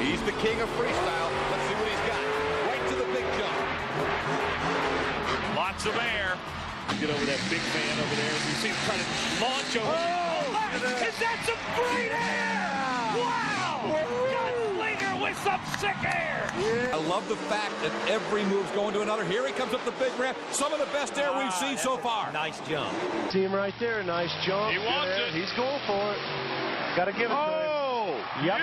He's the king of freestyle. Let's see what he's got. Right to the big jump. Lots of air. Get over that big man over there. You see him trying to launch over. Oh, is that some great air? Wow! Gunslinger with some sick air. Yeah. I love the fact that every move's going to another. Here he comes up the big ramp. Some of the best air we've seen so far. Nice jump. See him right there. Nice jump. He wants it. He's going for it. Got to give it to him. Yep.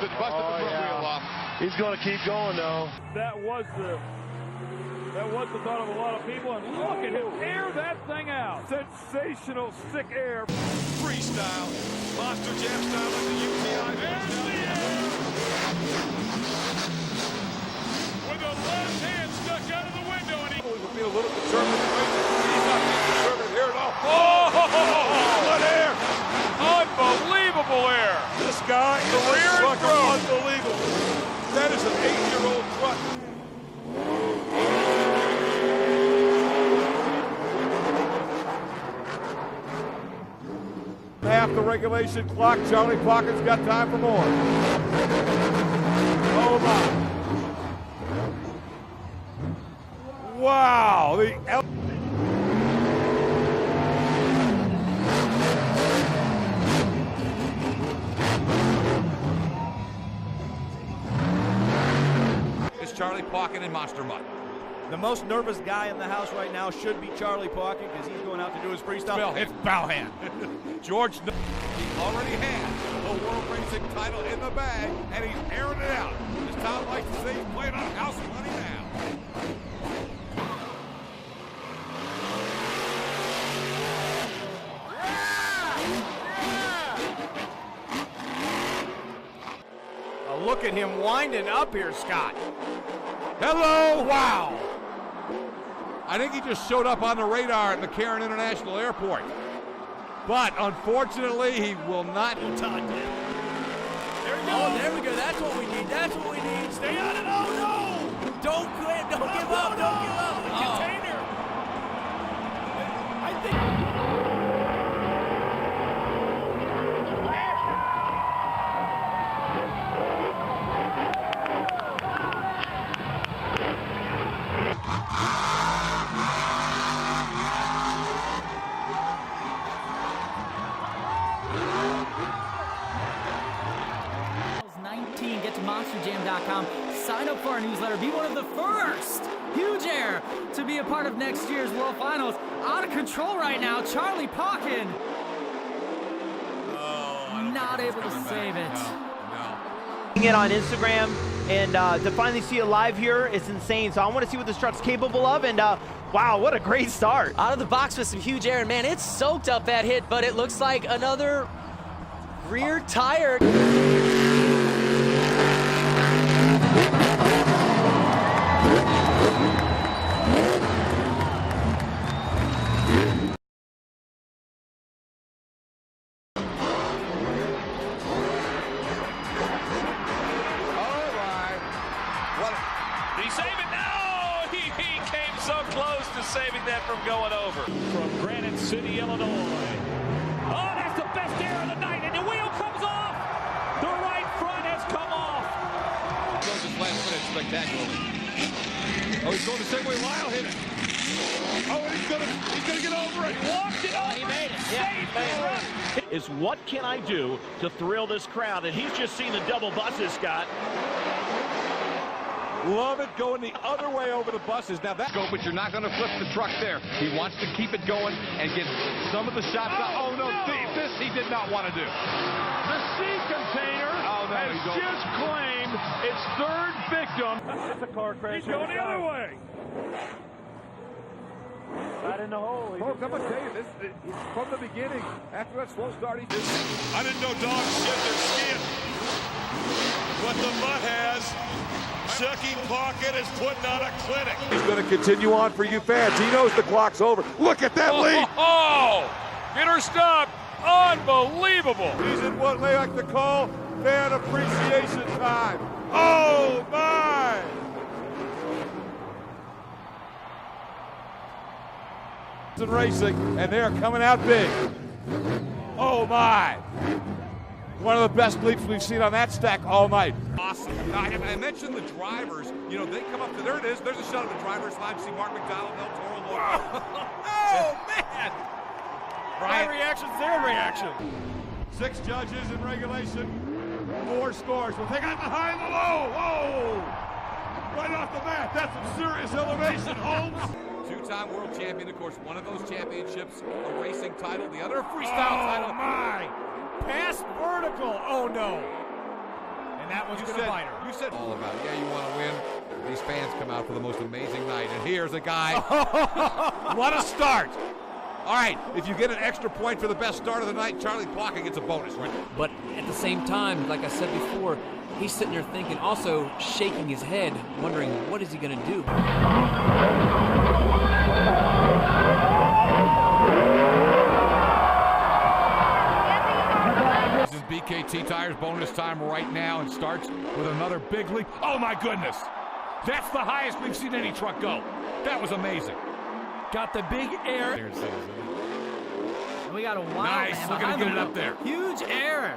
Busted the front wheel off. He's going to keep going, though. That was the thought of a lot of people, and look at him air that thing out. Sensational sick air. Freestyle. Monster Jam style at the UTI. With the left hand stuck out of the window, and he will be a little conservative. He's not being conservative here at all. Oh, what air! unbelievable air. This guy is Career a trucker. growth. Unbelievable. That is an 8-year-old truck. Half the regulation clock. Charlie Pockett's got time for more. Oh my. Wow. It's Charlie Pocket in Monster Mud. The most nervous guy in the house right now should be Charlie Pocket because he's going out to do his freestyle. Bellhand. It's Bellhand. George, he already has the World Racing title in the bag, and he's airing it out. As Tom likes to say, he's playing on house money now. Look at him winding up here, Scott. Hello! Wow! I think he just showed up on the radar at McCarran International Airport. But unfortunately, he will not. There we go. Oh, there we go. That's what we need. That's what we need. Stay on it. Oh, no. Don't quit. Don't give up. Don't give up. The container. I think. Get to monsterjam.com, sign up for our newsletter, be one of the first huge air to be a part of next year's World Finals. Out of control right now, Charlie Pocket. Not able to save it. It on Instagram, and to finally see it live here, it's insane. So I want to see what this truck's capable of, and wow, what a great start. Out of the box with some huge air, and man, it's soaked up that hit, but it looks like another rear tire. Did he save it? No! He came so close to saving that from going over. From Granite City, Illinois. Oh, that's the best air of the night, and the wheel comes off! The right front has come off! Goes his last minute spectacularly. Oh, he's going the same way Lyle hit it. Oh, and he's gonna get over it. Walked it over. He made it. Saved the run. Is what can I do to thrill this crowd? And he's just seen the double buses, Scott. Love it going the other way over the buses. Now that's go, but you're not going to flip the truck there. He wants to keep it going and get some of the shots out. Oh, no. This he did not want to do. The sea container has just claimed its third victim. It's a car crash. He's going the other way. Right in the hole. Folks, I'm going to tell you, this from the beginning, after that slow start, I didn't know dogs shed their skin. What the mutt has, Chucky Pocket is putting on a clinic. he's going to continue on for you fans. He knows the clock's over. Look at that lead. Oh! Get her stopped. Unbelievable. He's in what they like to call fan appreciation time. Oh, my! Racing, and they're coming out big. Oh, my! One of the best leaps we've seen on that stack all night. Awesome. I mentioned the drivers. You know, they come up to, there it is. There's a shot of the drivers live. See Mark McDonald, Del Toro. Oh, man. My reaction's their reaction. 6 judges in regulation, 4 scores. We'll take out the high and the low. Whoa! Right off the bat, that's some serious elevation, Holmes. 2-time world champion, of course, one of those championships, a racing title, the other a freestyle title. Oh, my. Pass vertical. Oh, no. And that one's going to bite her. You said all about it. Yeah, you want to win. These fans come out for the most amazing night. And here's a guy. What a start. All right, if you get an extra point for the best start of the night, Charlie Plaka gets a bonus, right? But at the same time, like I said before, he's sitting there thinking, also shaking his head, wondering what is he going to do. This is BKT Tires bonus time right now and starts with another big leap. Oh my goodness! That's the highest we've seen any truck go. That was amazing. Got the big air. And we got a wild Nice, man look at him get it up there. Huge error.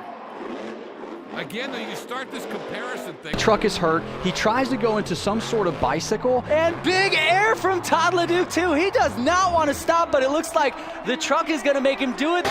Again, though, you start this comparison thing. Truck is hurt. He tries to go into some sort of bicycle. And big air from Todd LeDuc, too. He does not want to stop, but it looks like the truck is going to make him do it.